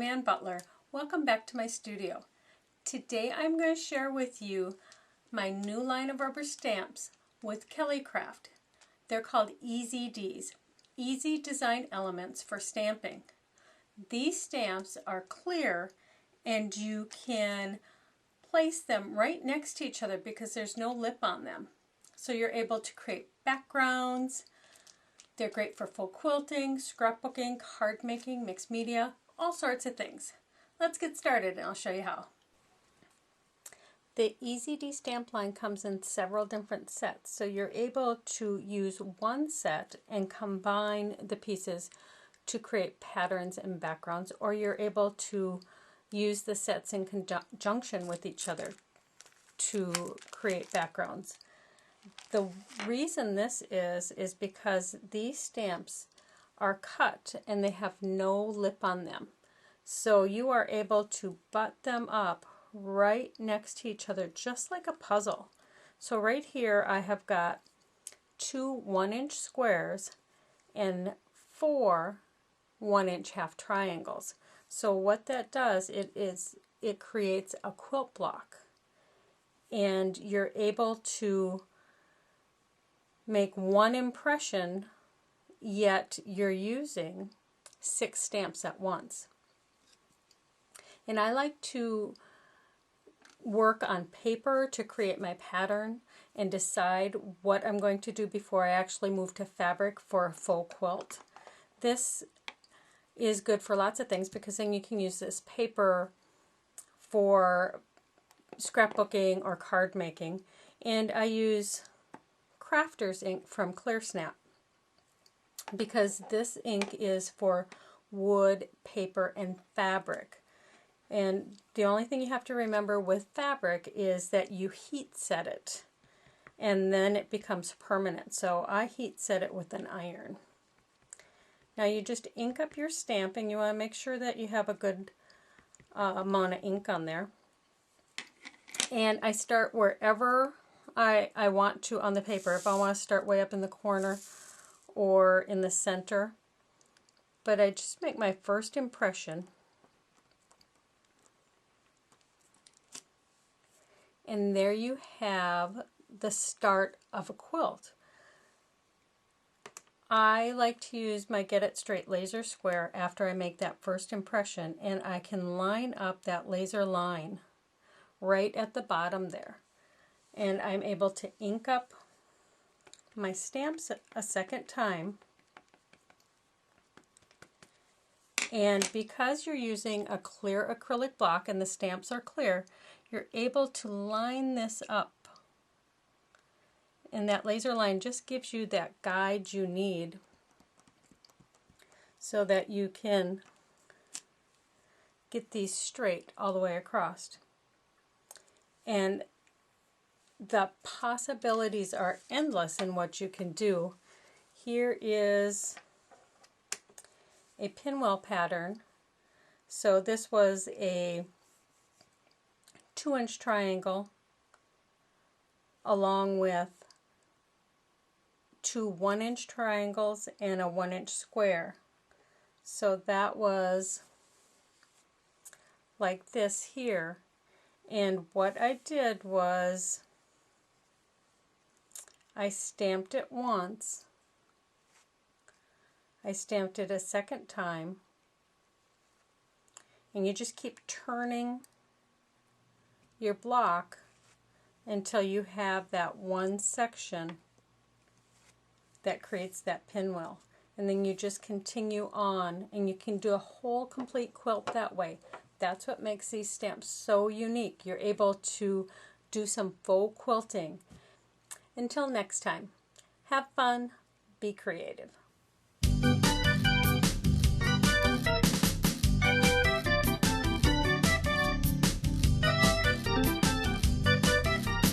Ann Butler. Welcome back to my studio. Today I'm going to share with you my new line of rubber stamps with Kellycraft. They're called Easy Ds, Easy Design Elements for Stamping. These stamps are clear and you can place them right next to each other because there's no lip on them. So you're able to create backgrounds. They're great for faux quilting, scrapbooking, card making, mixed media, all sorts of things. Let's get started and I'll show you how. The Easy D stamp line comes in several different sets, so you're able to use one set and combine the pieces to create patterns and backgrounds, or you're able to use the sets in conjunction with each other to create backgrounds. The reason this is because these stamps are cut and they have no lip on them. So you are able to butt them up right next to each other just like a puzzle. So right here I have got 2 1-inch squares and 4 1-inch half triangles. So what that does, it creates a quilt block, and you're able to make one impression, yet you're using 6 stamps at once. And I like to work on paper to create my pattern and decide what I'm going to do before I actually move to fabric for a faux quilt. This is good for lots of things because then you can use this paper for scrapbooking or card making. And I use Crafter's ink from Clear Snap because this ink is for wood, paper, and fabric. And the only thing you have to remember with fabric is that you heat set it and then it becomes permanent. So I heat set it with an iron. Now you just ink up your stamp, and you want to make sure that you have a good amount of ink on there. And I start wherever I want to on the paper. If I want to start way up in the corner or in the center. But I just make my first impression. And there you have the start of a quilt. I like to use my Get It Straight laser square after I make that first impression, and I can line up that laser line right at the bottom there. And I'm able to ink up my stamps a second time. And because you're using a clear acrylic block and the stamps are clear, you're able to line this up. And that laser line just gives you that guide you need so that you can get these straight all the way across. And the possibilities are endless in what you can do. Here is a pinwheel pattern. So this was a 2-inch triangle along with 2 1-inch triangles and a 1-inch square. So that was like this here. And what I did was I stamped it once, I stamped it a second time, and you just keep turning your block until you have that one section that creates that pinwheel. And then you just continue on, and you can do a whole complete quilt that way. That's what makes these stamps so unique. You're able to do some faux quilting. Until next time, have fun, be creative.